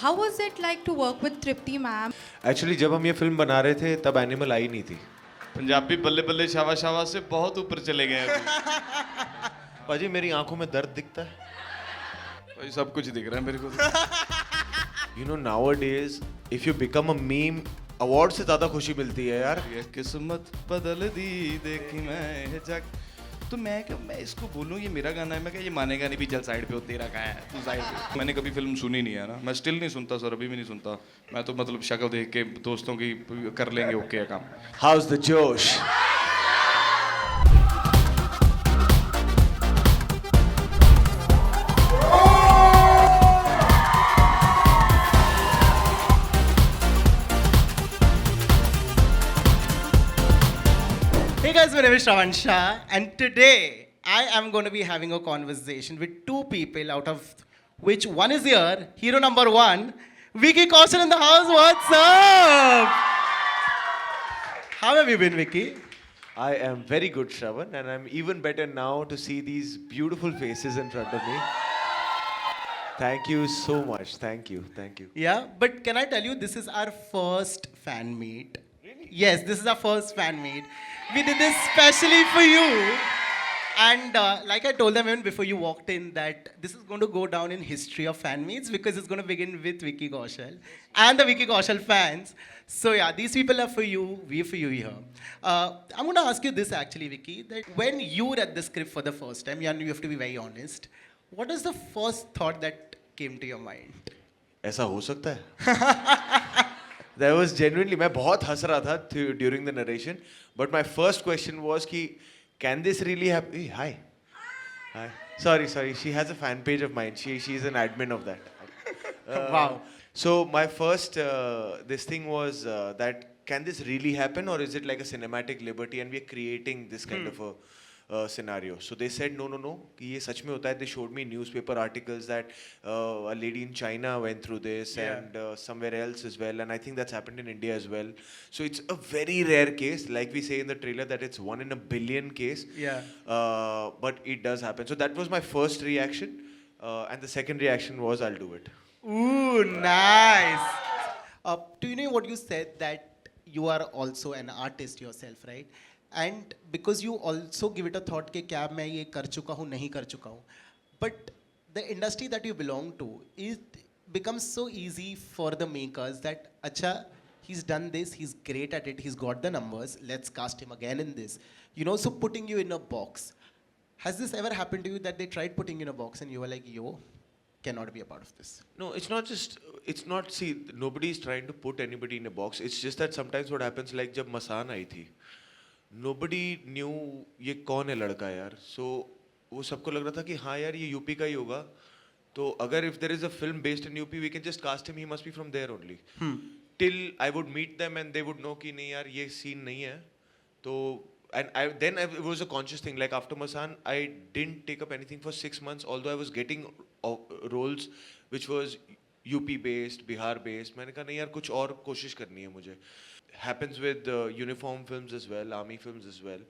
How was it like to work with Triptii ma'am? Actually जब हम ये film बना रहे थे तब एनिमल आई नहीं थी. पंजाबी बल्ले बल्ले शावा शावा से बहुत ऊपर चले गए हैं पाजी मेरी आंखों में दर्द दिखता है. भाई सब कुछ दिख रहा है मेरे को. You know nowadays if you become a meme award से ज्यादा खुशी मिलती है यार. ये किस्मत बदल दी देखी मैं जग. तो मैं क्या मैं इसको बोलूँ ये मेरा गाना है, मैं क्या ये मानेगा नहीं भी चल साइड पे हो तेरा कहाँ है तू साइड पे. मैंने कभी फिल्म सुनी नहीं है ना, मैं स्टिल नहीं सुनता सर, अभी भी नहीं सुनता. मैं तो मतलब शक्ल देख के दोस्तों की कर लेंगे ओके काम. How's the जोश? Hey guys, my name is Shravan Shah, and today I am going to be having a conversation with two people, out of which one is here, hero number one, Vicky Kaushal in the house. What's up? How have you been, Vicky? I am very good, Shravan, and I'm even better now to see these beautiful faces in front of me. Thank you so much. Thank you. Thank you. Yeah, but can I tell you, this is our first fan meet. Really? Yes, this is our first fan meet. We did this specially for you. And like I told them even before you walked in, that this is going to go down in history of fan meets because it's going to begin with Vicky Kaushal and the Vicky Kaushal fans. So yeah, these people are for you, we're for you here. I'm going to ask you this actually, Vicky, that when you read the script for the first time, and you have to be very honest, what is the first thought that came to your mind? ऐसा हो सकता है? There was genuinely, मैं बहुत हंस रहा था during the narration, but my first question was कि can this really happen? Hey, hi. Hi. Sorry. She has a fan page of mine. She's an admin of that. Wow. So my first this thing was that can this really happen, or is it like a cinematic liberty and we're creating this kind of a scenario? So they said no कि ये सच में होता है. They showed me newspaper articles that a lady in China went through this, and somewhere else as well, and I think that's happened in India as well. So it's a very rare case, like we say in the trailer that it's 1 in a billion case. Yeah. But it does happen. So that was my first reaction, and the second reaction was I'll do it. Ooh, nice. Do you know what you said, that you are also an artist yourself, right? And because you also give it a thought कि क्या मैं ये कर चुका हूँ नहीं कर चुका हूँ, but the industry that you belong to, it becomes so easy for the makers that अच्छा he's done this, he's great at it, he's got the numbers, let's cast him again in this, you know, so putting you in a box. Has this ever happened to you that they tried putting you in a box and you were like, yo, cannot be a part of this? No, it's not, see, nobody is trying to put anybody in a box. It's just that sometimes what happens, like जब मसान आई थी, nobody knew ये कौन है लड़का यार. So वो सबको लग रहा था कि हाँ यार ये यूपी का ही होगा. तो अगर if there is a film based in UP, we can just cast him. He must be from there only. Till I would meet them and they would know कि नहीं यार ये scene नहीं है. तो it was a conscious thing. Like after Masaan, I didn't take up anything for 6 months. Although I was getting roles which was UP based, Bihar based. मैंने कहा नहीं यार कुछ और कोशिश करनी है मुझे. Happens with uniform films as well, army films as well.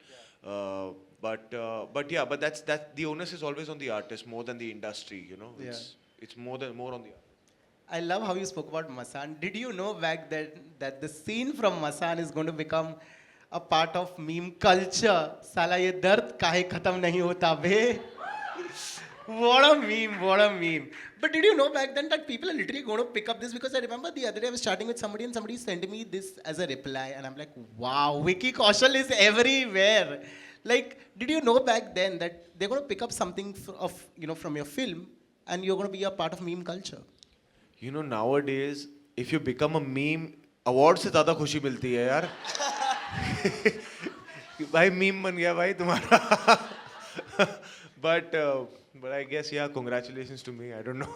But that's the onus is always on the artist more than the industry. You know, it's more on the artist. I love how you spoke about Masaan. Did you know back then that the scene from Masaan is going to become a part of meme culture? Sala ye dard kahe khatam nahi hota be. What a meme. But did you know back then that people are literally going to pick up this? Because I remember the other day I was chatting with somebody and somebody sent me this as a reply, and I'm like, wow, Vicky Kaushal is everywhere. Like, did you know back then that they're going to pick up something from your film and you're going to be a part of meme culture? You know, nowadays if you become a meme, award से ज़्यादा खुशी मिलती है यार. भाई meme बन गया भाई तुम्हारा. But I guess, yeah, congratulations to me. I don't know.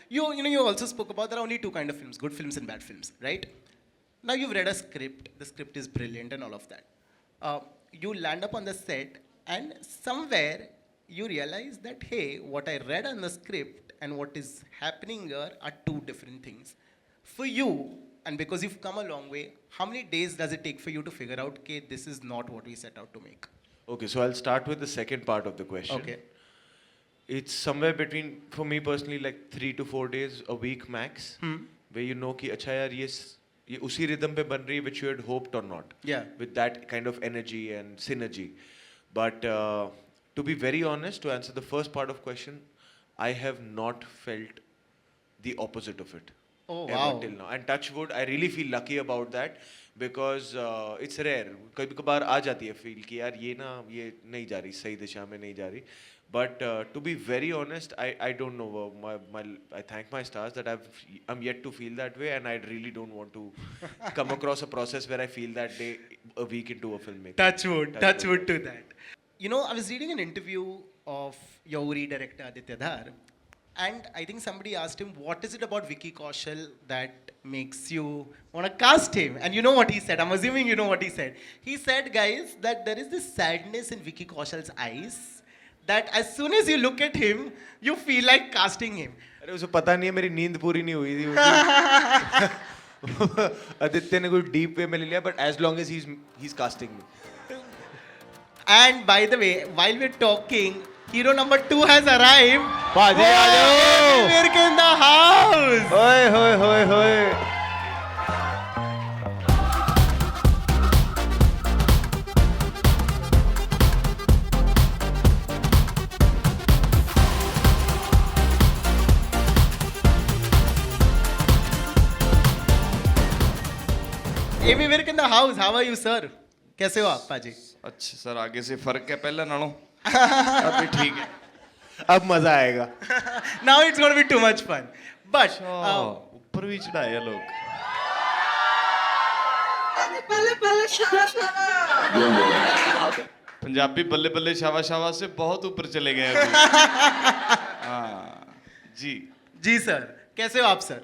You also spoke about there are only two kind of films, good films and bad films, right? Now you've read a script, the script is brilliant and all of that. You land up on the set and somewhere you realize that, hey, what I read on the script and what is happening here are two different things. For you, and because you've come a long way, how many days does it take for you to figure out, okay, this is not what we set out to make? Okay, so I'll start with the second part of the question. Okay. it's somewhere between, for me personally, like 3 to 4 days a week max, where you know कि अच्छा यार ये उसी rhythm पे बन रही है which you had hoped or not. Yeah. With that kind of energy and synergy. But to be very honest, to answer the first part of question, I have not felt the opposite of it. Oh, ever wow. till now. And touch wood, I really feel lucky about that because it's rare. कभी कभार आ जाती है feel कि यार ये नहीं जा रही, सही दिशा में नहीं जा रही. But to be very honest, I don't know. I thank my stars that I'm yet to feel that way, and I really don't want to come across a process where I feel that day a week into a filmmaking. Touch wood to that. You know, I was reading an interview of your Uri director Aditya Dhar, and I think somebody asked him, what is it about Vicky Kaushal that makes you want to cast him? And you know what he said. I'm assuming you know what he said. He said, guys, that there is this sadness in Vicky Kaushal's eyes that as soon as you look at him, you feel like casting him. अरे उसे पता नहीं है मेरी नींद पूरी नहीं हुई थी. आदित्य ने कोई deep way में ले लिया, but as long as he's casting me. And by the way, while we're talking, hero number 2 has arrived. Baje, Ammy Virk in the house. Hoy. Ammy Virk in the house. How are you, sir? कैसे हो आप पाजी? अच्छा sir, आगे से फर्क है पहले नालों? अभी ठीक है. अब मजा आएगा. Now it's going to be too much fun. But ऊपर भी चढ़ाए लोग. पंजाबी बल्ले बल्ले शावा शावा से बहुत ऊपर चले गए अभी. हाँ जी सर, कैसे हो आप सर?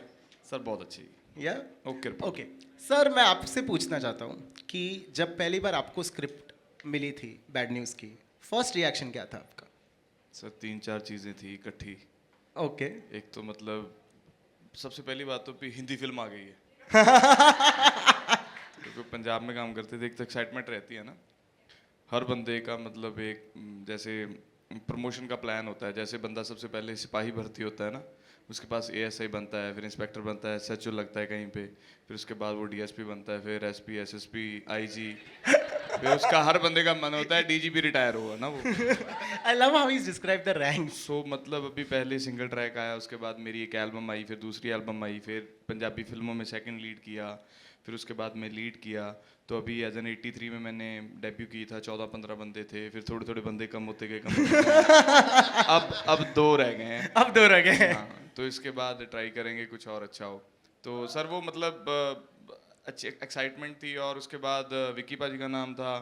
सर बहुत अच्छी. या ओके. सर, मैं आपसे पूछना चाहता हूँ कि जब पहली बार आपको स्क्रिप्ट मिली थी बैड न्यूज़ की, फर्स्ट रिएक्शन क्या था आपका? सर 3-4 चीज़ें थी इकट्ठी. ओके. एक तो मतलब सबसे पहली बात तो हिंदी फिल्म आ गई है. क्योंकि पंजाब में काम करते थे, एक तो एक्साइटमेंट रहती है ना. हर बंदे का मतलब एक जैसे प्रमोशन का प्लान होता है. जैसे बंदा सबसे पहले सिपाही भर्ती होता है ना, उसके पास ASI बनता है, फिर इंस्पेक्टर बनता है, SHO लगता है कहीं पे, फिर उसके बाद वो DSP बनता है, फिर SP, SSP, IG, फिर उसका हर बंदे का मन होता है DGP रिटायर हुआ ना वो. I love how he's described the ranks. So मतलब अभी पहले सिंगल ट्रैक आया, उसके बाद मेरी एक एल्बम आई, फिर दूसरी एल्बम आई, फिर पंजाबी फिल्मों में सेकंड लीड किया, फिर उसके बाद मैं लीड किया. तो अभी एज एन 83 में मैंने डेब्यू की था. 14-15 बंदे थे, फिर थोड़े बंदे कम होते गए. अब 2 रह गए हैं. हाँ, तो इसके बाद ट्राई करेंगे कुछ और अच्छा हो. तो सर वो मतलब अच्छी एक्साइटमेंट थी. और उसके बाद विक्की पाजी का नाम था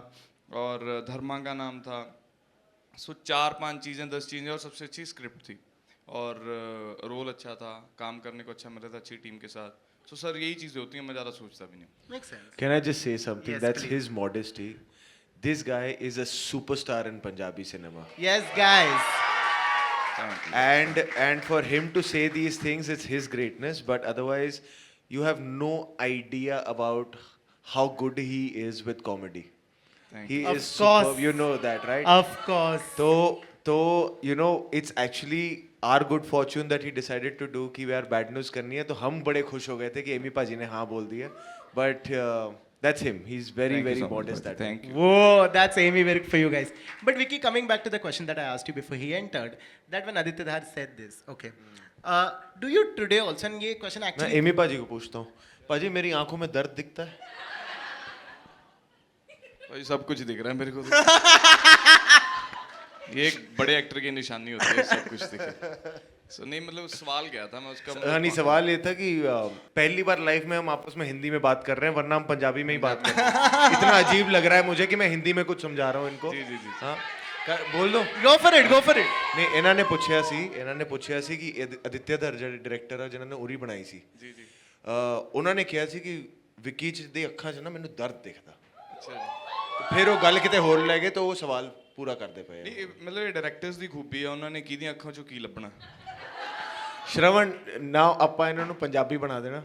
और धर्मा का नाम था. सो 4-5 चीज़ें 10 चीज़ें, और सबसे अच्छी स्क्रिप्ट थी और रोल अच्छा था, काम करने को अच्छा मिल रहा था अच्छी टीम के साथ. So सर यही चीजें होती हैं, मैं ज़्यादा सोचता भी नहीं. Makes sense. Can I just say something? Yes, That's please. his modesty. This guy is a superstar in Punjabi cinema. Yes, guys. And for him to say these things, it's his greatness. But otherwise, you have no idea about how good he is with comedy. Thank He you. is Of course. superb. You know that, right? Of course. तो you know, it's actually our good fortune that he decided to do कि यार bad news करनी है. तो हम बड़े खुश हो गए थे कि एमी पाजी ने हाँ बोल दिया. But that's him. He's very Thank you very so much, modest. buddy. That Thank you. Whoa, that's Ammy Virk for you guys. But Vicky, coming back to the question that I asked you before he entered, that when Aditya Dhar said this, okay, do you today also, and ये question मैं actually, Amy पाजी को पूछता हूँ. पाजी मेरी आंखों में दर्द दिखता है? भाई सब कुछ दिख रहा है मेरे को तो. ये एक बड़े एक्टर की निशानी होती है, सब कुछ दिखे. So, नहीं मतलब सवाल क्या था, मैं उसका हाँ नहीं, सवाल ये था कि पहली बार लाइफ में हम आपस में हिंदी में बात कर रहे हैं, वरना हम पंजाबी में ही बात कर रहे हैं. इतना अजीब लग रहा है मुझे कि मैं हिंदी में कुछ समझा रहा हूँ इनको. जी. हाँ बोल दो. go for it. नहीं ਇਹਨਾਂ ਨੇ ਪੁੱਛਿਆ ਸੀ ਕਿ ਆਦਿਤਿਆ ਧਰ ਜਿਹੜੇ ਡਾਇਰੈਕਟਰ ਆ ਜਿਨ੍ਹਾਂ ਨੇ ਉਰੀ ਬਣਾਈ ਸੀ, जी. ਉਹਨਾਂ ਨੇ ਕਿਹਾ ਸੀ ਕਿ ਵਿੱਕੀ ਚ ਦੇ ਅੱਖਾਂ 'ਚ ਨਾ ਮੈਨੂੰ ਦਰਦ ਦਿਖਦਾ. अच्छा जी. ਫਿਰ ਉਹ ਗੱਲ ਕਿਤੇ ਹੋਰ ਲੈ ਗਏ ਤਾਂ ਉਹ ਸਵਾਲ ਪੂਰਾ ਕਰਦੇ ਪਏ. ਨਹੀਂ ਮਤਲਬ ਇਹ ਡਾਇਰੈਕਟਰਸ ਦੀ ਖੂਬੀ ਹੈ, ਉਹਨਾਂ ਨੇ ਕਿਹਦੀਆਂ ਅੱਖਾਂ ਚੋਂ ਕੀ ਲੱਭਣਾ. श्रवण, now ਆਪਾਂ ਇਹਨਾਂ ਨੂੰ ਪੰਜਾਬੀ ਬਣਾ ਦੇਣਾ.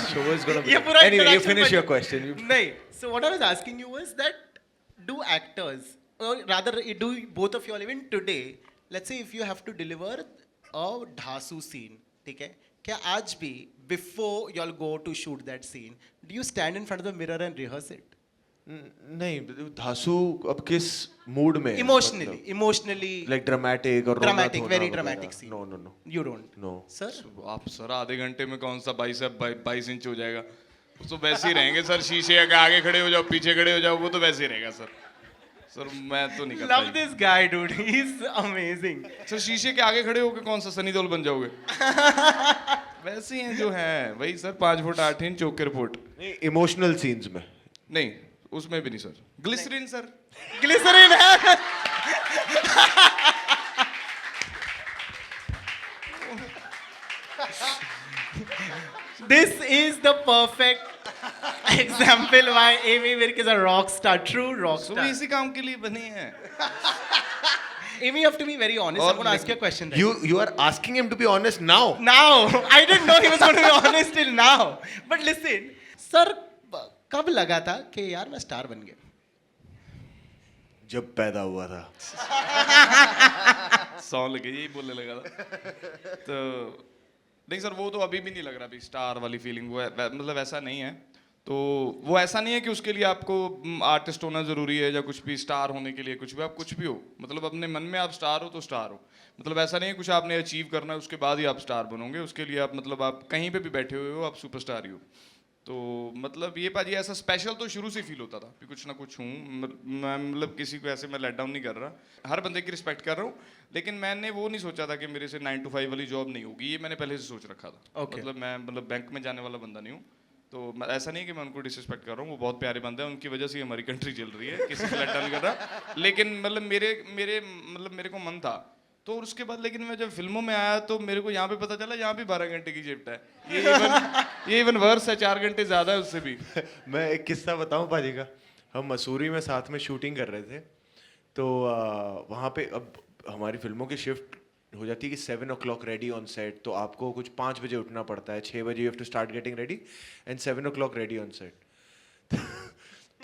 Show is gonna be. ये पूरा Anyway, you introduction finish your बन- question. नहीं. So what I was asking you was that do actors, or rather do both of you all even today let's say if you have to deliver a धासु scene, ठीक है? क्या आज भी before y'all go to shoot that scene, do you stand in front of the mirror and rehearse it? नहीं, धासु अब किस mood में? Emotionally. Like dramatic और dramatic, रोना very धोना dramatic वगैरह? scene. No. You don't. No. Sir? आप sir आधे घंटे में कौन सा 22 इंच हो जाएगा? तो वैसे ही रहेंगे सर, शीशे के आगे खड़े हो जाओ, पीछे खड़े हो जाओ, वो तो वैसे ही रहेगा सर। सर मैं तो नहीं करता। Love this guy, dude. He's amazing. Sir शीशे के आगे खड़े होके कौन सा सनी देओल बन जाओगे? वैसे ही हैं जो हैं, वही sir 5 foot 8 inch okay report. नहीं, इमोशनल सीन्स में नहीं, उसमें भी नहीं सर। Glycerin sir. Glycerin है। This is the perfect example why Amy Virk is a rock star, true rock तो star. इसी काम के लिए बनी है। Amy, you have to be very honest. I'm going to ask you a question. Right? you are asking him to be honest now. Now, I didn't know he was going to be honest till now. But listen, sir, कब लगा था कि यार मैं star बन गया? जब पैदा हुआ था। सॉन्ग लगे यही बोलने लगा था। तो नहीं सर, वो तो अभी भी नहीं लग रहा अभी स्टार वाली फीलिंग, वो मतलब ऐसा नहीं है। तो वो ऐसा नहीं है कि उसके लिए आपको आर्टिस्ट होना ज़रूरी है या कुछ भी, स्टार होने के लिए कुछ भी, आप कुछ भी हो, मतलब अपने मन में आप स्टार हो तो स्टार हो। मतलब ऐसा नहीं है कुछ आपने अचीव करना है उसके बाद ही आप स्टार बनोगे, उसके लिए आप मतलब आप कहीं पे भी बैठे हुए हो, आप सुपरस्टार ही हो। तो मतलब ये पाजी ऐसा स्पेशल तो शुरू से फील होता था कि कुछ ना कुछ हूँ मैं, मतलब किसी को ऐसे मैं लेट डाउन नहीं कर रहा, हर बंदे की रिस्पेक्ट कर रहा हूँ, लेकिन मैंने वो नहीं सोचा था कि मेरे से 9 to 5 वाली जॉब नहीं होगी, ये मैंने पहले से सोच रखा था। मतलब मैं मतलब बैंक में जाने वाला बंदा नहीं हूँ, तो ऐसा नहीं है कि मैं उनको डिसरिस्पेक्ट कर रहा हूँ, वो बहुत प्यारे बंदे हैं, उनकी वजह से हमारी कंट्री चल रही है, किसी को लेट डाउन नहीं कर रहा। लेकिन मतलब मेरे को मन था, तो उसके बाद लेकिन मैं जब फिल्मों में आया तो मेरे को यहाँ पे पता चला यहाँ भी 12 घंटे की शिफ्ट है, ये इवन वर्स है, 4 घंटे ज़्यादा है उससे भी। मैं एक किस्सा बताऊं पाजी का। हम मसूरी में साथ में शूटिंग कर रहे थे, तो वहाँ पे अब हमारी फिल्मों की शिफ्ट हो जाती है कि 7 o'clock रेडी ऑन सेट, तो आपको कुछ 5 बजे उठना पड़ता है, 6 बजे you have to start getting ready and 7 o'clock ready on set.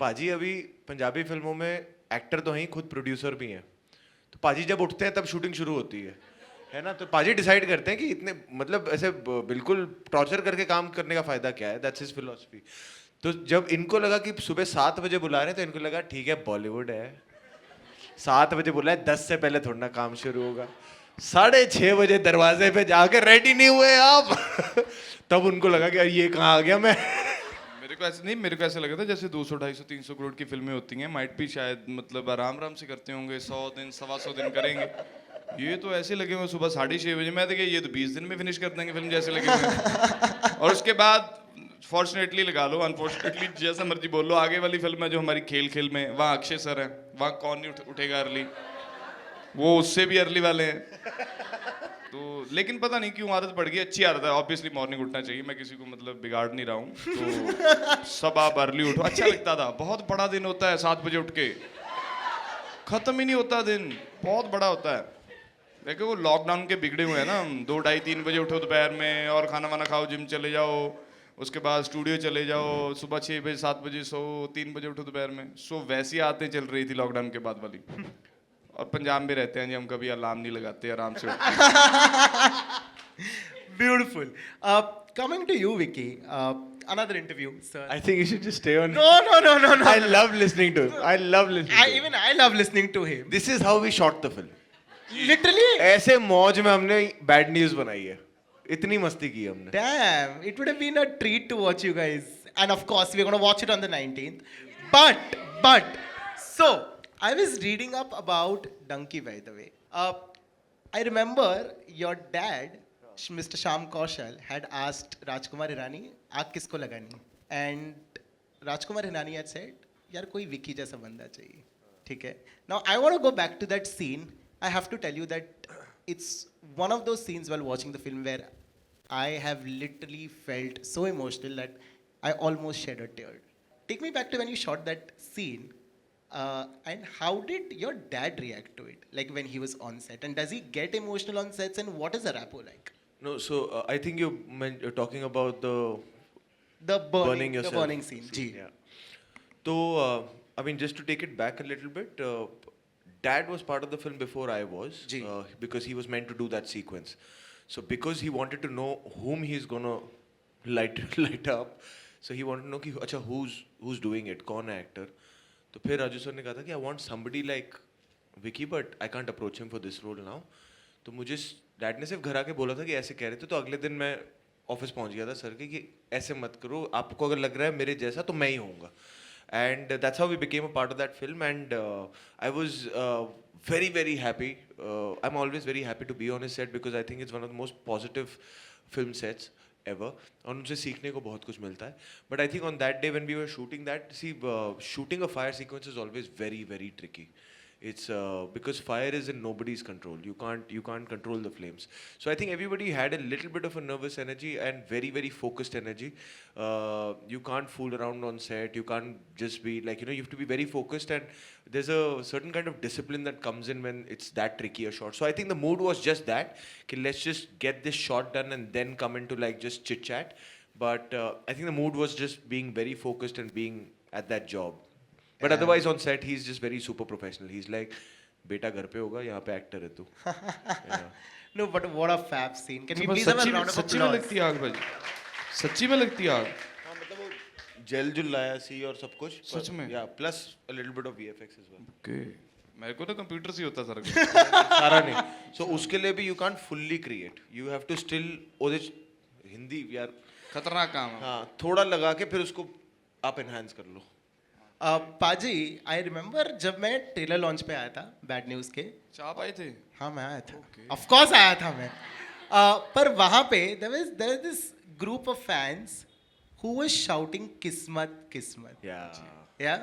पाजी अभी पंजाबी फिल्मों में एक्टर तो हैं, खुद प्रोड्यूसर भी हैं, तो पाजी जब उठते हैं तब शूटिंग शुरू होती है ना? तो पाजी डिसाइड करते हैं कि इतने मतलब ऐसे बिल्कुल टॉर्चर करके काम करने का फ़ायदा क्या है, दैट्स हिज फिलॉसफी। तो जब इनको लगा कि सुबह 7 बजे बुला रहे हैं, तो इनको लगा ठीक है बॉलीवुड है, 7 बजे बुलाए, 10 से पहले थोड़ा ना काम शुरू होगा। 6:30 बजे दरवाजे पे जाके रेडी नहीं हुए आप तब उनको लगा कि यार ये कहाँ आ गया मैं। मेरे को ऐसे लगा था जैसे 200, 250, 300 करोड़ की फिल्में होती हैं, माइट भी शायद मतलब आराम से करते होंगे, 100 दिन 125 दिन करेंगे, ये तो ऐसे लगे हुए सुबह 6:30 बजे, मैं देखिए ये तो 20 दिन में फिनिश कर देंगे फिल्म जैसे लगे हुए। और उसके बाद फॉर्चुनेटली लगा लो, अनफॉर्चुनेटली जैसा मर्जी बोल लो, आगे वाली फिल्म है जो हमारी खेल में, वहाँ अक्षय सर है, वहाँ कौन नहीं उठेगा अर्ली, वो उससे भी अर्ली वाले हैं। तो लेकिन पता नहीं क्यों आदत पड़ गई, अच्छी आदत है, ऑब्वियसली मॉर्निंग उठना चाहिए, मैं किसी को मतलब बिगाड़ नहीं रहा हूँ, तो सब आप अर्ली उठो, अच्छा लगता था। बहुत बड़ा दिन होता है 7 बजे उठ के, खत्म ही नहीं होता दिन, बहुत बड़ा होता है। देखो वो लॉकडाउन के बिगड़े हुए हैं ना, 2, 2:30, 3 बजे उठो दोपहर में और खाना वाना खाओ, जिम चले जाओ, उसके बाद स्टूडियो चले जाओ, सुबह 6 बजे 7 बजे सो, 3 बजे उठो दोपहर में सो, वैसी आदतें चल रही थी लॉकडाउन के बाद वाली। और पंजाब में रहते हैं जी हम, कभी अलार्म नहीं लगाते, आराम से Beautiful. Coming to you, Vicky. Another interview, sir. I think you should just stay on. No. I love listening to him. I love listening to him. Even I love listening to him. This is how we shot the film. Literally. ऐसे मौज में हमने bad news बनाई है, इतनी मस्ती की हमने। Damn, it would have been a treat to watch you guys. And of course, we're going to watch it on the 19th. But, so, I was reading up about Donkey, by the way. I remember your dad, Mr. Shyam Kaushal, had asked Rajkumar Hirani, "आग किसको लगानी?" And Rajkumar Hirani had said, "यार कोई विकी जैसा बंदा चाहिए." ठीक है. Now I want to go back to that scene. I have to tell you that it's one of those scenes while watching the film where I have literally felt so emotional that I almost shed a tear. Take me back to when you shot that scene. And how did your dad react to it? Like when he was on set, and does he get emotional on sets? And what is the rapport like? No, so I think you're talking about The burning yourself. The burning scene. Ji. Yeah. So I mean, just to take it back a little bit, dad was part of the film before I was, ji. because he was meant to do that sequence. So because he wanted to know whom he's gonna light up, so he wanted to know कि अच्छा who's doing it, कौन है actor. तो फिर Raju sir ने कहा था कि I want somebody like Vicky, but I can't approach him for this role now. तो मुझे डैड ने सिर्फ घर आके बोला था कि ऐसे कह रहे थे, तो अगले दिन मैं ऑफिस पहुंच गया था सर के कि ऐसे मत करो, आपको अगर लग रहा है मेरे जैसा तो मैं ही होऊंगा. And that's how we became a part of that film, and I was very happy. I'm always very happy to be on his set because I think it's one of the most positive film sets ever. और उनसे सीखने को बहुत कुछ मिलता है. But I think on that day when we were shooting that, see, shooting a fire sequence is always very tricky. It's because fire is in nobody's control. You can't control the flames. So I think everybody had a little bit of a nervous energy and very focused energy. You can't fool around on set. You can't just be like, you have to be very focused, and there's a certain kind of discipline that comes in when it's that tricky a shot. So I think the mood was just that, okay, let's just get this shot done and then come into like just chit chat. But I think the mood was just being very focused and being at that job. But otherwise on set he's just very super professional. He's like, बेटा घर पे होगा, यहाँ पे actor है तू. No, but what a fab scene. Can we please have a round of सच्ची में applause? लगती है आग भाई, सच्ची में लगती है आग. हाँ, मतलब वो जेल जुल लाया सी और सब कुछ. सच में? Yeah, plus a little bit of VFX as well. Okay, मेरे को तो कंप्यूटर से ही होता सारा कुछ. सारा नहीं. So उसके लिए भी you can't fully create. You have to still ओदे हिंदी यार खतरनाक काम है. हाँ, थोड़ा लगा के फिर उसको आप enhance कर लो. पाजी, आई रिमेम्बर जब मैं ट्रेलर लॉन्च पे आया था बैड न्यूज़ के. आप आए थे? हाँ, मैं आया था. ऑफ कोर्स आया था मैं. पर वहाँ पे there is this group of fans who was shouting किस्मत. Yeah.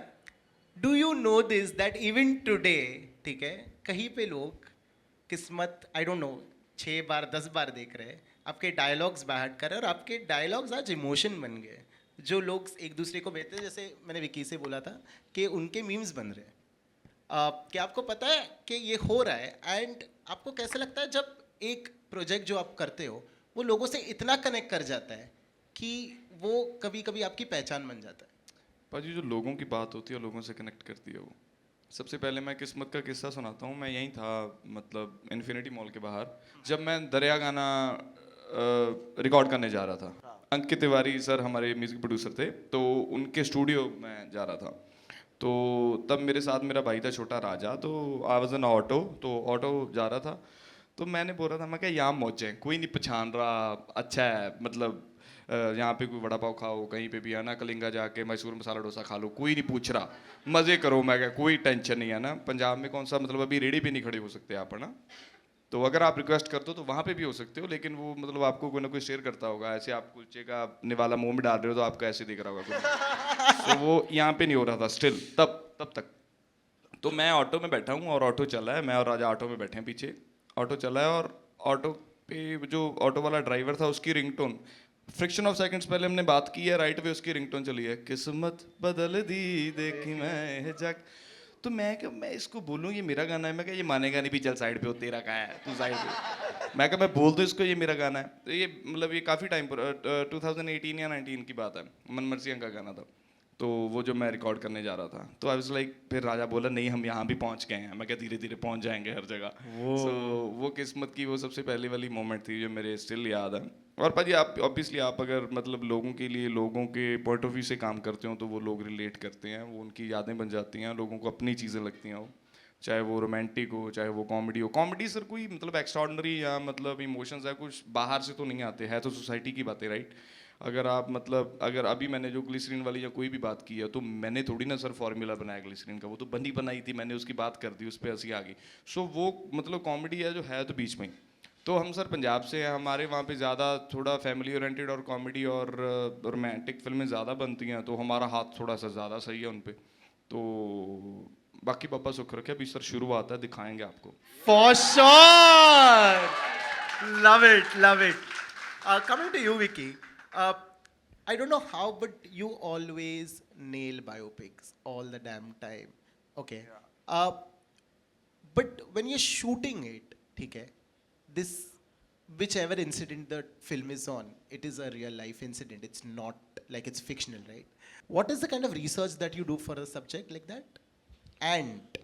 Do you know this that even today, ठीक है, कहीं पे लोग किस्मत I don't know 6 बार 10 बार देख रहे हैं, आपके डायलॉग्स बैठ कर, और आपके डायलॉग्स आज इमोशन बन गए. जो लोग एक दूसरे को भेजते हैं, जैसे मैंने विकी से बोला था कि उनके मीम्स बन रहे हैं. क्या आपको पता है कि ये हो रहा है? एंड आपको कैसा लगता है जब एक प्रोजेक्ट जो आप करते हो वो लोगों से इतना कनेक्ट कर जाता है कि वो कभी कभी आपकी पहचान बन जाता है? पाजी, जो लोगों की बात होती है लोगों से कनेक्ट करती है वो. सबसे पहले मैं किस्मत का किस्सा सुनाता हूँ. मैं यहीं था, मतलब इन्फिनिटी मॉल के बाहर, जब मैं दरिया गाना रिकॉर्ड करने जा रहा था. अंकित तिवारी सर हमारे म्यूज़िक प्रोड्यूसर थे, तो उनके स्टूडियो में जा रहा था. तो तब मेरे साथ मेरा भाई था छोटा राजा, तो आई वाज एन ऑटो, तो ऑटो जा रहा था. तो मैंने बोला था, मैं क्या यहाँ मौजे, कोई नहीं पहचान रहा, अच्छा है, मतलब यहाँ पे कोई वड़ा पाव खाओ, कहीं पे भी है ना, कलिंगा जाके मैसूर मसाला डोसा खा लो, कोई नहीं पूछ रहा, मज़े करो. मैं क्या, कोई टेंशन नहीं है ना. पंजाब में कौन सा, मतलब अभी रेडी पे नहीं खड़े हो सकते आप, है ना. तो अगर आप रिक्वेस्ट करते हो तो वहाँ पे भी हो सकते हो, लेकिन वो मतलब आपको कोई ना कोई शेयर करता होगा. ऐसे आप कुलचे का निवाला मुंह में डाल रहे हो तो आपको ऐसे दिख रहा होगा कुछ. तो वो यहाँ पे नहीं हो रहा था स्टिल तब तक. तो मैं ऑटो में बैठा हूँ और ऑटो चला है, मैं और राजा ऑटो में बैठे हैं पीछे. ऑटो चला है और ऑटो पे जो ऑटो वाला ड्राइवर था उसकी रिंगटोन, फ्रिक्शन ऑफ सेकंड्स पहले हमने बात की है, राइट वे उसकी रिंगटोन चली है, किस्मत बदल दी देखी मैं जग. तो मैं इसको बोलूँ ये मेरा गाना है, मैं क्या ये मानेगा नहीं भी, चल साइड पे हो, तेरा कहाँ है, तू साइड पे. मैं क्या, मैं बोल दूँ इसको ये मेरा गाना है. तो ये मतलब ये काफ़ी टाइम पर 2018 या 19 की बात है, मन मर्जी का गाना था. तो वो जो मैं रिकॉर्ड करने जा रहा था, तो आई वाज लाइक, फिर राजा बोला नहीं हम यहाँ भी पहुँच गए हैं. मैं क्या, धीरे धीरे पहुँच जाएंगे हर जगह. सो वो किस्मत की वो सबसे पहली वाली मोमेंट थी जो मेरे स्टिल याद है. और भाजी आप ऑब्वियसली आप अगर मतलब लोगों के लिए, लोगों के पॉइंट ऑफ व्यू से काम करते हो तो वो लोग रिलेट करते हैं, वो उनकी यादें बन जाती हैं, लोगों को अपनी चीज़ें लगती हैं. वो चाहे वो रोमांटिक हो, चाहे वो कॉमेडी हो. कॉमेडी सर कोई मतलब एक्स्ट्राऑर्डिनरी या मतलब इमोशंस है कुछ बाहर से तो नहीं आते हैं, तो सोसाइटी की बातें, राइट. अगर आप मतलब अगर अभी मैंने जो ग्लिसरीन वाली या कोई भी बात की है, तो मैंने थोड़ी ना सर फॉर्मूला बनाया ग्लिसरीन का, वो तो बनी बनाई थी, मैंने उसकी बात कर दी, उस पर हंसी आ गई. सो वो मतलब कॉमेडी है जो है तो बीच में ही. तो हम सर पंजाब से हैं, हमारे वहाँ पे ज़्यादा थोड़ा फैमिली ओरिएंटेड और कॉमेडी और रोमांटिक फिल्में ज़्यादा बनती हैं, तो हमारा हाथ थोड़ा सा ज़्यादा सही है उन पे. तो बाकी पापा सुख रखे, अभी सर शुरुआत है, दिखाएंगे आपको. For sure! Love it. Coming to you, Vicky. I don't know how, but you always nail biopics all the damn time. Okay. But when you're shooting it, ठीक है, this whichever incident the film is on, it is a real life incident. It's not like it's fictional, right? What is the kind of research that you do for a subject like that? And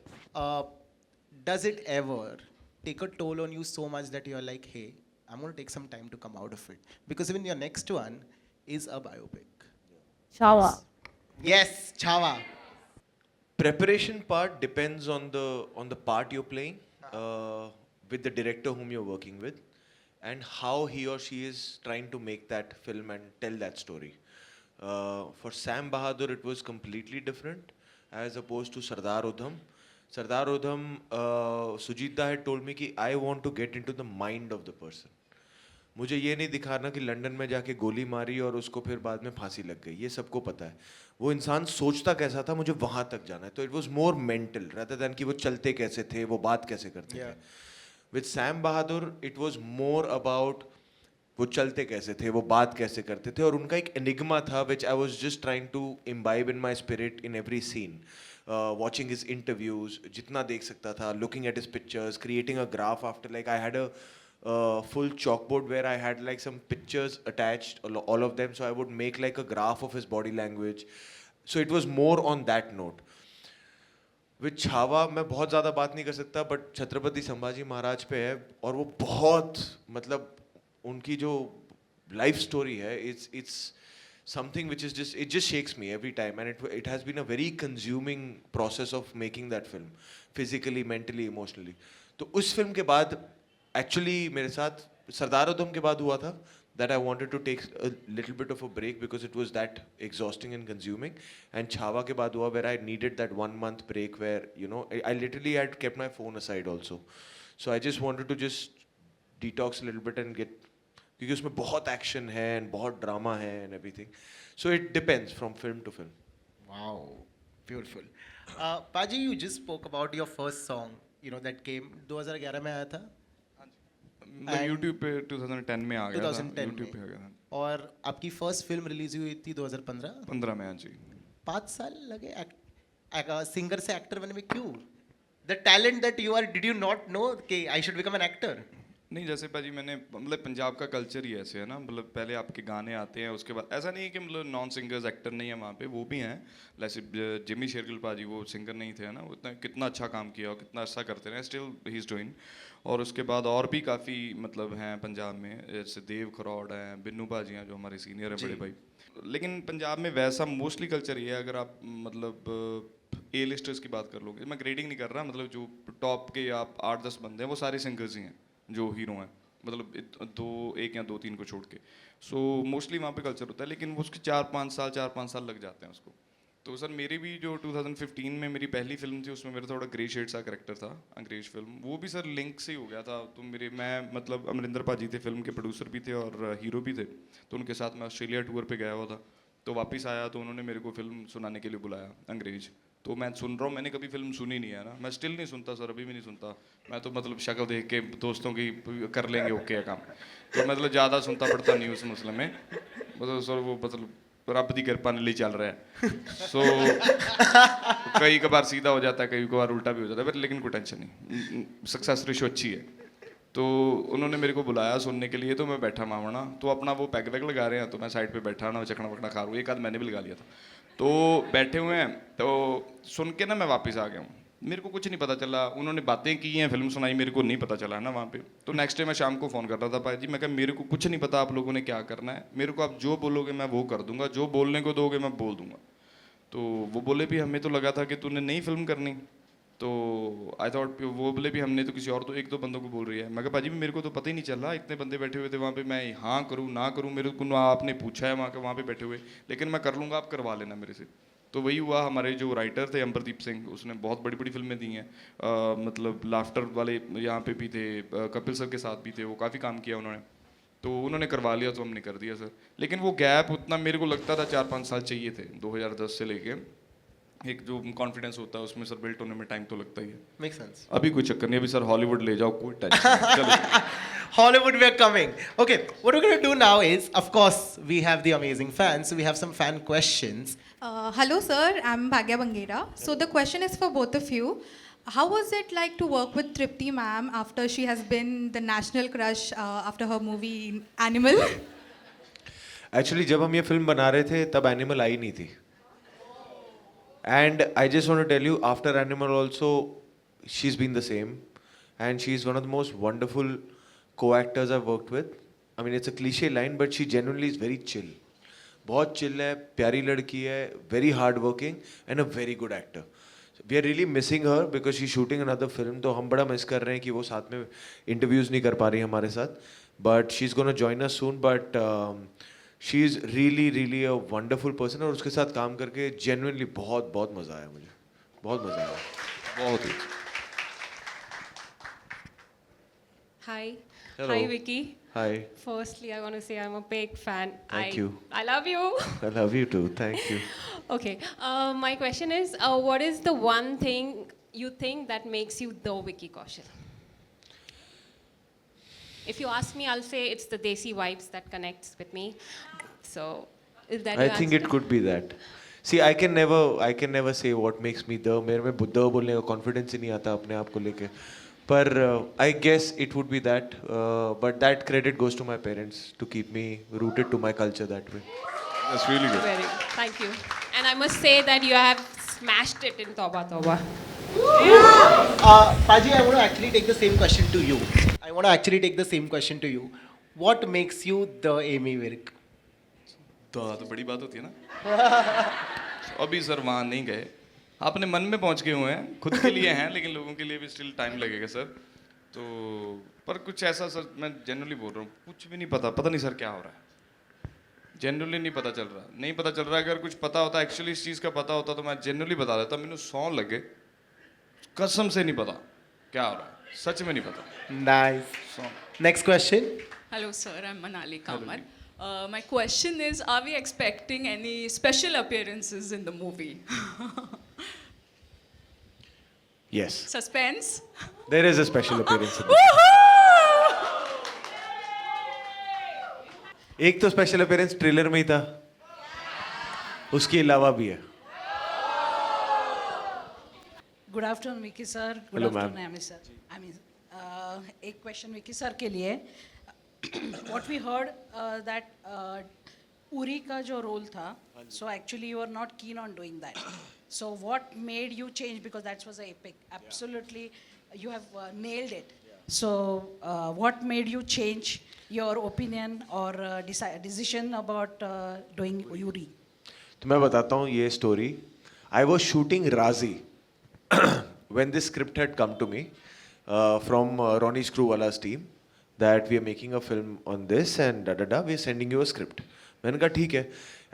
does it ever take a toll on you so much that you're like, hey, I'm going to take some time to come out of it? Because even your next one is a biopic. Chaava. Yes, Chaava. Preparation part depends on the part you're playing, with the director whom you're working with, and how he or she is trying to make that film and tell that story. For Sam Bahadur, it was completely different as opposed to Sardar Udham. Sardar Udham, Sujita had told me कि I want to get into the mind of the person. मुझे ये नहीं दिखाना कि London में जाके गोली मारी और उसको फिर बाद में फांसी लग गई, ये सबको पता है. वो इंसान सोचता कैसा था, मुझे वहाँ तक जाना है. तो it was more mental rather than कि वो चलते कैसे थे, वो बात कैसे करते थे. With Sam Bahadur it was more about वो चलते कैसे थे, वो बात कैसे करते थे, और उनका एक एनिग्मा था which I was just trying to imbibe in my spirit in every scene. Watching his interviews, जितना देख सकता था, looking at his pictures, creating a graph after, like I had a full chalkboard where I had like some pictures attached, all of them, so I would make like a graph of his body language. So it was more on that note. With Chhaava मैं बहुत ज़्यादा बात नहीं कर सकता, but Chhatrapati Sambhaji Maharaj पे है, और वो बहुत मतलब उनकी जो लाइफ स्टोरी है, it's something which is it just shakes me every time, and it has been a very consuming process of making that film, physically, mentally, emotionally. तो उस फिल्म के बाद actually मेरे साथ सरदार उधम के बाद हुआ था that I wanted to take a little bit of a break because it was that exhausting and consuming, and Chhaava के बाद हुआ where I needed that 1 month break where, you know, I literally had kept my phone aside also, so I just wanted to just detox a little bit and get, क्योंकि उसमें बहुत action है and बहुत drama है and everything, so it depends from film to film. Wow, beautiful. Paji, you just spoke about your first song, you know, that came 2011 में आया था. मतलब YouTube पे 2010 में आ गया 2010 था, YouTube में. पे आ गया था. और आपकी फर्स्ट फिल्म रिलीज हुई थी 2015. 15 में, हाँ जी. 5 साल लगे सिंगर से एक्टर बनने में. क्यों? The talent that you are, did you not know कि I should become an actor? नहीं, जैसे पाजी मैंने मतलब पंजाब का कल्चर ही ऐसे है ना, मतलब पहले आपके गाने आते हैं, उसके बाद ऐसा नहीं है कि मतलब नॉन सिंगर्स एक्टर नहीं है वहाँ पे, वो भी हैं. जैसे जिमी शेरगिल पाजी, वो सिंगर नहीं थे ना, वो इतना कितना अच्छा काम किया और कितना अच्छा करते रहे, स्टिल ही इज़ डूइंग. और उसके बाद और भी काफ़ी मतलब हैं पंजाब में, जैसे देव खरौड़ हैं, बिन्नू पाजी हैं जो हमारे सीनियर हैं, बड़े भाई. लेकिन पंजाब में वैसा मोस्टली कल्चर ये है, अगर आप मतलब ए लिस्टर्स की बात कर लोगे, मैं ग्रेडिंग नहीं कर रहा, मतलब जो टॉप के आप 8-10 बंदे हैं वो सारे सिंगर्स ही हैं जो हीरो हैं, मतलब 1 या 2-3 को छोड़ के. सो मोस्टली वहाँ पे कल्चर होता है, लेकिन वो उसके 4-5 साल लग जाते हैं उसको. तो सर मेरी भी जो 2015 में मेरी पहली फिल्म थी, उसमें मेरा थोड़ा ग्रे शेड सा करेक्टर था, अंग्रेज फिल्म, वो भी सर लिंक से ही हो गया था. तो मैं मतलब अमरिंदर पाजी थे, फिल्म के प्रोड्यूसर भी थे और हीरो भी थे, तो उनके साथ मैं ऑस्ट्रेलिया टूर पे गया हुआ था. तो वापस आया तो उन्होंने मेरे को फिल्म सुनाने के लिए बुलाया, अंग्रेज. तो मैं सुन रहा हूँ, मैंने कभी फिल्म सुनी नहीं है ना, मैं स्टिल नहीं सुनता सर, अभी भी नहीं सुनता. मैं तो मतलब शक्ल देख के दोस्तों की कर लेंगे ओके है काम, तो मतलब ज़्यादा सुनता पड़ता नहीं उस मसले में. मतलब सर वो मतलब रब की कृपा नहीं चल रहा है. सो कई कबार सीधा हो जाता है, कई कबार उल्टा भी हो जाता है, पर लेकिन कोई टेंशन नहीं, सक्सेस रेशो अच्छी है. तो उन्होंने मेरे को बुलाया सुनने के लिए, तो मैं बैठा मावना, तो अपना वो पैग वैग लगा रहे हैं, तो मैं साइड पे बैठा ना चखना वकना खा रहा हूँ, एक आध मैंने भी लगा लिया था. तो बैठे हुए हैं, तो सुन के ना मैं वापस आ गया हूँ, मेरे को कुछ नहीं पता चला. उन्होंने बातें की हैं, फिल्म सुनाई, मेरे को नहीं पता चला ना वहाँ पे. तो नेक्स्ट डे मैं शाम को फ़ोन कर रहा था, भाई जी मैं कहा मेरे को कुछ नहीं पता आप लोगों ने क्या करना है, मेरे को आप जो बोलोगे मैं वो कर दूंगा, जो बोलने को दोगे मैं बोल दूंगा. तो वो बोले भी हमें तो लगा था कि तूने नई फिल्म करनी, तो आई थॉट, वो बोले भी हमने तो किसी और, तो 1-2 बंदों को बोल रही है. मैं कहा भाजी मेरे को तो पता ही नहीं चला, इतने बंदे बैठे हुए थे वहाँ पे, मैं हाँ करूँ ना करूँ, मेरे को आपने पूछा है वहाँ पे बैठे हुए, लेकिन मैं कर लूँगा, आप करवा लेना मेरे से. तो वही हुआ. हमारे जो राइटर थे अमरदीप सिंह, उसने बहुत बड़ी बड़ी फिल्में दी हैं, मतलब लाफ्टर वाले यहाँ पे भी थे, कपिल सर के साथ भी थे, वो काफ़ी काम किया उन्होंने, तो उन्होंने करवा लिया, तो हमने कर दिया सर. लेकिन वो गैप उतना मेरे को लगता था 4-5 साल चाहिए थे, 2010 से लेके. एक जो कॉन्फिडेंस होता है उसमें सर बिल्ट होने में टाइम तो लगता ही है. Make sense. अभी कोई चक्कर नहीं, अभी सर हॉलीवुड ले जाओ, कोई टेंशन. चलो Hollywood, we are coming. Okay, what we're going to do now is, of course, we have the amazing fans, so we have some fan questions. Hello, sir. I'm Bhagya Bangera. So the question is for both of you. How was it like to work with Triptii ma'am after she has been the national crush after her movie Animal? Actually, जब हम ये film बना रहे थे तब animal आई नहीं थी. And I just want to tell you, after Animal also, she's been the same, and she's one of the most wonderful co-actors I've worked with. I mean, it's a cliche line, but she genuinely is very chill. बहुत chill है, प्यारी लड़की है, very hard working and a very good actor. We are really missing her because she's shooting another film. तो हम बड़ा miss कर रहे हैं कि वो साथ में interviews नहीं कर पा रही हमारे साथ. But she's gonna join us soon. But she's really a wonderful person, और उसके साथ काम करके genuinely बहुत मज़ा आया मुझे. बहुत मज़ा आया. बहुत ही. Hi. Hello. Hi, Vicky. Hi. Firstly, I want to say I'm a big fan. Thank you. I love you. I love you too. Thank you. Okay. My question is, what is the one thing you think that makes you the Vicky Kaushal? If you ask me, I'll say it's the Desi vibes that connects with me. So, is that I your think answer? it could be that. See, I can never say what makes me the. मेरे में बुद्धा बोलने का confidence ही नहीं आता अपने आप को लेके. पर I guess it would be that. But that credit goes to my parents to keep me rooted to my culture that way. That's really good. Very good. Thank you. And I must say that you have smashed it in Tauba Tauba. Paji, I want to actually take the same question to you. What makes you the Ammy Virk? तो बड़ी बात होती है ना. अभी sir वहाँ नहीं गए, अपने मन में पहुँच गए हुए हैं, खुद के लिए हैं, लेकिन लोगों के लिए भी स्टिल टाइम लगेगा सर. तो पर कुछ ऐसा सर, मैं जनरली बोल रहा हूँ, कुछ भी नहीं पता नहीं सर क्या हो रहा है. जनरली नहीं पता चल रहा. अगर कुछ पता होता, एक्चुअली इस चीज़ का पता होता तो मैं जनरली बता देता. मैंने 100 लगे, कसम से नहीं पता क्या हो रहा है, सच में नहीं पता. Nice. Next question. Hello, sir. I'm Manali Kamar. My question is, are we expecting any special appearances in the movie? Yes. Suspense? There is a special appearance. एक तो स्पेशल अपीयरेंस ट्रेलर में ही था, उसके अलावा भी है. Good afternoon Vicky sir. Good Hello, ma'am. Afternoon Amy sir. I mean एक question Vicky sir के लिए. What we heard that Uri का जो रोल था, so actually you are not keen on doing that. So what made you change, because that's was epic, absolutely you have nailed it. So what made you change your opinion और decision about doing Uri? तो मैं बताता हूँ ये story. I was shooting राजी when this script had come to me from Ronnie Screwwala's team that we are making a film on this and we are sending you a script. मैंने कहा ठीक है.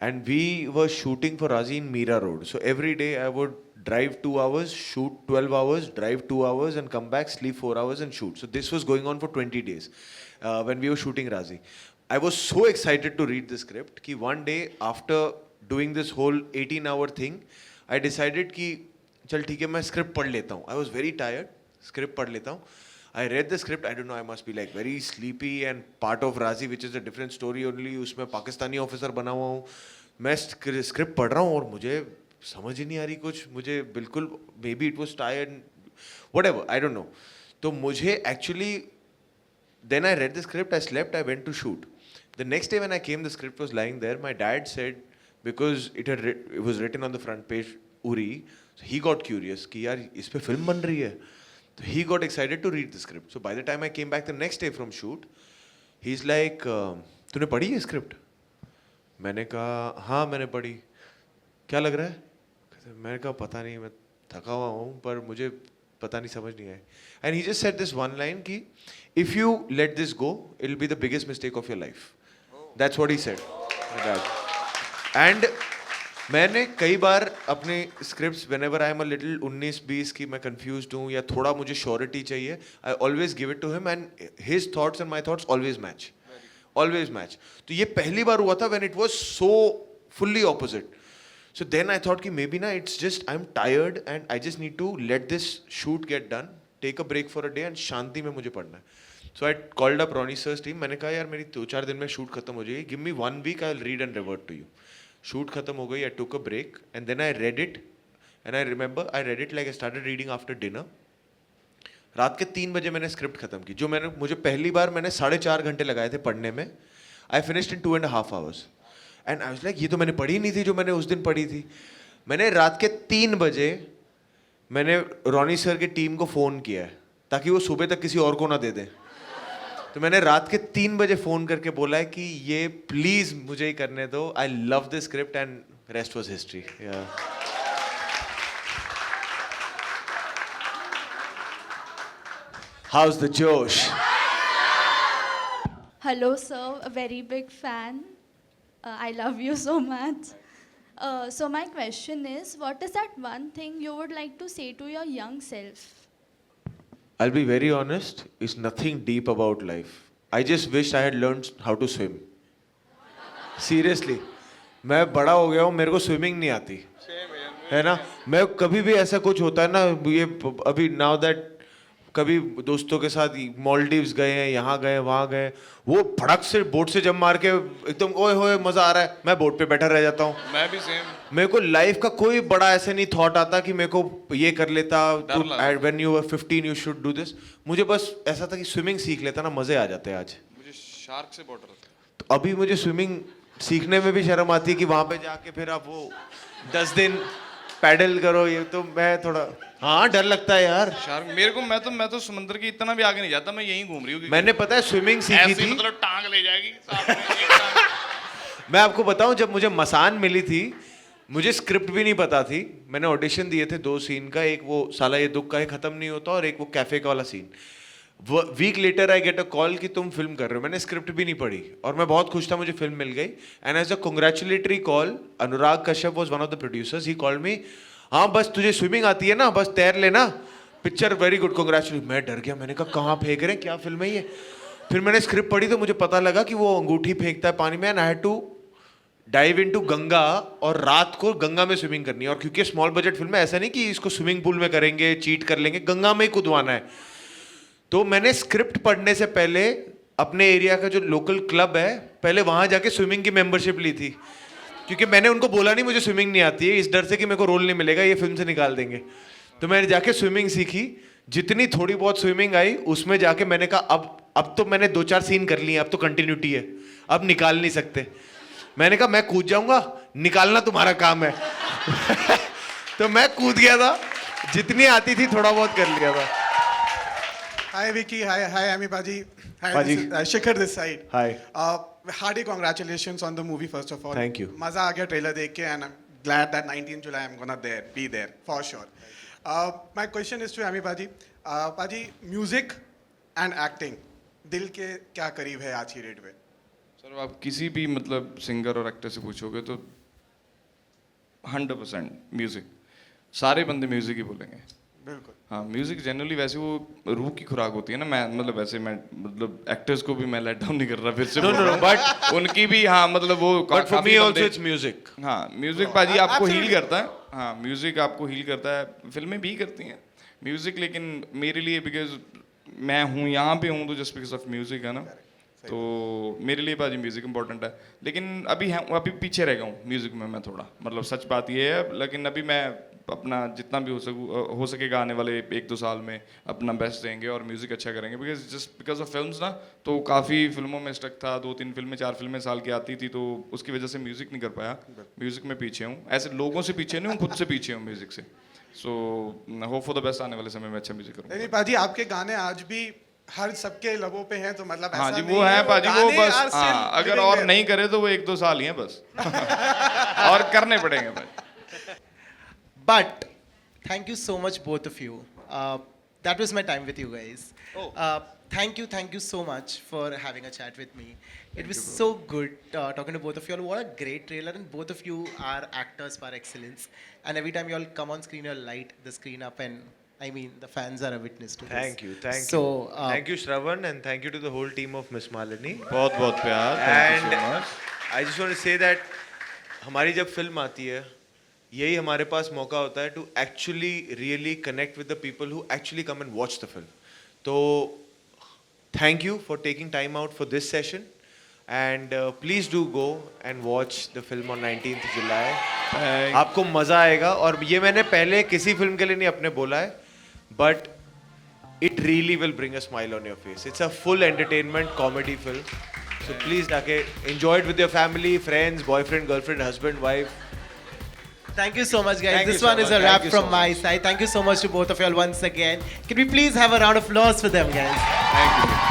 And we were shooting for Razi in Meera Road. So every day I would drive 2 hours, shoot 12 hours, drive 2 hours and come back, sleep 4 hours and shoot. So this was going on for 20 days when we were shooting Razi. I was so excited to read the script कि one day after doing this whole 18-hour thing, I decided कि चल ठीक है मैं script पढ़ लेता हूँ. I was very tired. Script पढ़ लेता हूँ. I read the script. I don't know. I must be like very sleepy and part of Razi, which is a different story only. उसमें पाकिस्तानी ऑफिसर बना हुआ हूँ. मैं स्क्रिप्ट पढ़ रहा हूँ और मुझे समझ ही नहीं आ रही कुछ. मुझे बिल्कुल maybe it was tired, whatever. I don't know. तो मुझे actually then I read the script. I slept. I went to shoot. The next day when I came, the script was lying there. My dad said because it was written on the front page Uri. So he got curious कि यार इस पे film बन रही है. So he got excited to read the script. So by the time I came back the next day from shoot, he's like, तूने पढ़ी है स्क्रिप्ट? मैंने कहा हाँ मैंने पढ़ी. क्या लग रहा है? मैंने कहा पता नहीं, मैं थका हुआ हूँ पर मुझे पता नहीं, समझ नहीं आया. And he just said this one line कि if you let this go, it'll be the biggest mistake of your life. That's what he said. My dad. And मैंने कई बार अपने scripts whenever I am a little 19-20 की मैं confused हूँ या थोड़ा मुझे surety चाहिए, I always give it to him and his thoughts and my thoughts always match. Always match. तो ये पहली बार हुआ था when it was so fully opposite. So then I thought कि maybe ना it's just I'm tired and I just need to let this shoot get done, take a break for a day and शांति में मुझे पढ़ना है. So I called up Ronnie sir's team. मैंने कहा यार मेरी 2-4 दिन में शूट खत्म हो जाएगी. Give me 1 week, I'll read and revert to you. Shoot खत्म हो गई. I took a break and then I read it and I remember I read it like I started reading after dinner. रात के 3 बजे मैंने script खत्म की. जो मुझे पहली बार मैंने 4.5 घंटे लगाए थे पढ़ने में. I finished in 2.5 hours. And I was like ये तो मैंने पढ़ी नहीं थी जो मैंने उस दिन पढ़ी थी. मैंने रात के 3 बजे मैंने रॉनी सर के टीम को फ़ोन किया है ताकि वो सुबह तक किसी और को ना दे दें। तो मैंने रात के 3 बजे फ़ोन करके बोला है कि ये प्लीज़ मुझे ही करने दो, I love this script and rest was history. House the जोश? Hello, sir. A very big fan. I love you so much. So my question is, what is that one thing you would like to say to your young self? I'll be very honest, it's nothing deep about life. I just wished I had learned how to swim. Seriously, मैं बड़ा हो गया हूँ, मेरे को swimming नहीं आती है ना। मैं कभी भी ऐसा कुछ होता है ना, ये अभी नाउ दैट कभी दोस्तों के साथ मालदीव्स गए हैं, यहाँ गए वहाँ गए, वो फड़क से बोट से जंप मार के एकदम ओए होए मज़ा आ रहा है, मैं बोट पे बैठा रह जाता हूँ। मैं भी सेम। मेरे को लाइफ का कोई बड़ा ऐसे नहीं थॉट आता कि मेरे को ये कर लेता, when you were 15 you should do this. मुझे बस ऐसा था कि स्विमिंग सीख लेता ना, मज़े आ जाते हैं। आज मुझे शार्क से बहुत डर लगता है। तो अभी मुझे स्विमिंग सीखने में भी शर्म आती है कि वहाँ पे जाके फिर आप वो 10 दिन पैडल करो, ये तो मैं थोड़ा हाँ डर लगता है यार। शार्क मेरे को मैं तो समुद्र के इतना भी आगे नहीं जाता, मैं यहीं घूम रही हूँ। मैंने पता है स्विमिंग सीखी थी, मतलब टांग ले जाएगी साथ में, एक टांग। मैं आपको बताऊं, जब मुझे मसान मिली थी मुझे स्क्रिप्ट भी नहीं पता थी। मैंने ऑडिशन दिए थे 2 सीन का, एक वो साला ये दुख का है खत्म नहीं होता और एक वो कैफे का वाला scene. Week later I get a call कि तुम फिल्म कर रहे हो। मैंने स्क्रिप्ट भी नहीं पढ़ी और मैं बहुत खुश था, मुझे फिल्म मिल गई। And as a congratulatory call, Anurag Kashyap was one of the producers, he called me, हाँ बस तुझे स्विमिंग आती है ना, बस तैर लेना, पिक्चर वेरी गुड, कंग्रेचुलेट। मैं डर गया, मैंने कहा कहाँ फेंक रहे हैं, क्या फिल्म है ये। फिर मैंने स्क्रिप्ट पढ़ी तो मुझे पता लगा कि वो अंगूठी फेंकता है पानी में, and I had to dive into Ganga और रात को गंगा में स्विमिंग करनी है। और क्योंकि स्मॉल बजट फिल्म है, ऐसा नहीं कि इसको स्विमिंग पूल में करेंगे, चीट कर लेंगे, गंगा में ही कूदवाना है। तो मैंने स्क्रिप्ट पढ़ने से पहले अपने एरिया का जो लोकल क्लब है, पहले वहाँ जाके स्विमिंग की मेंबरशिप ली थी, क्योंकि मैंने उनको बोला नहीं मुझे स्विमिंग नहीं आती है, इस डर से कि मेरे को रोल नहीं मिलेगा, ये फिल्म से निकाल देंगे। तो मैंने जाके स्विमिंग सीखी, जितनी थोड़ी बहुत स्विमिंग आई उसमें जाके मैंने कहा अब तो मैंने 2-4 सीन कर लिए, अब तो कंटिन्यूटी है, अब निकाल नहीं सकते। मैंने कहा मैं कूद जाऊंगा, निकालना तुम्हारा काम है। तो मैं कूद गया था, जितनी आती थी थोड़ा बहुत कर लिया था। Hi Vicky, hi Ammy Paji. Hi, Paji. this is, Shikhar this side. Hi. Hearty congratulations on the movie first of all. Thank you. मजा आ गया ट्रेलर देख के, and I'm glad that 19 July I'm gonna be there for sure. My question is to Ammy Paji. Paji, music and acting दिल के क्या करीब है आज की डेट में? सर आप किसी भी मतलब सिंगर और एक्टर से पूछोगे तो 100% म्यूजिक, सारे बंदे म्यूजिक ही बोलेंगे। बिल्कुल। हाँ, म्यूजिक जनरली वैसे वो रूह की खुराक होती है ना। मैं मतलब वैसे मैं मतलब एक्टर्स को भी मैं लेट डाउन नहीं कर रहा फिर से, बट उनकी भी हाँ मतलब वो But for me also it's music. हाँ म्यूजिक पाजी आपको हील करता है। हाँ म्यूजिक आपको हील करता है, फिल्में भी करती हैं म्यूजिक, लेकिन मेरे लिए बिकॉज मैं हूँ यहाँ पे हूँ तो जस्ट बिकॉज ऑफ म्यूजिक है ना, तो मेरे लिए पाजी म्यूजिक इंपॉर्टेंट है। लेकिन अभी पीछे रह गया हूँ म्यूजिक में मैं थोड़ा, मतलब सच बात ये है। लेकिन अभी मैं अपना जितना भी हो सकेगा आने वाले 1-2 साल में अपना बेस्ट देंगे और म्यूजिक अच्छा करेंगे, because just because of films ना, तो काफ़ी फिल्मों में स्टक था, 2-3 फिल्में 4 फिल्में साल की आती थी, तो उसकी वजह से म्यूजिक नहीं कर पाया। म्यूजिक में पीछे हूँ, ऐसे लोगों से पीछे नहीं हूँ, खुद से पीछे हूँ म्यूजिक से। So hope for the best, आने वाले समय में अच्छा म्यूजिक करूँगा। नहीं पाजी, आपके गाने आज भी हर सबके लबों पे हैं, तो मतलब हाँ ऐसा जी नहीं वो है पाजी, वो गाने बस are still हाँ, अगर living और there. नहीं करे तो वो 1-2 साल ही हैं बस। और करने पड़ेंगे भाई। But thank you so much, both of you. That was my time with you guys. Thank you so much for having a chat with me. It was so good talking to both of you all. What a great trailer, and both of you are actors par excellence. And every time you all come on screen, you all light the screen up, and I mean the fans are a witness to this. Thank you. So, thank you Shravan, and thank you to the whole team of MissMalini. बहुत बहुत प्यार। And Thank you so much. I just want to say that हमारी जब film आती है, यही हमारे पास मौका होता है to actually really connect with the people who actually come and watch the film. तो thank you for taking time out for this session, and please do go and watch the film on 19th July. आपको मज़ा आएगा, और ये मैंने पहले किसी film के लिए नहीं अपने बोला है, but it really will bring a smile on your face. It's a full entertainment comedy film. So please जाके enjoy it with your family, friends, boyfriend, girlfriend, husband, wife. Thank you so much, guys. Thank you This so one is much. a wrap Thank you so from my much. side. Thank you so much to both of you all once again. Can we please have a round of applause for them, guys? Thank you.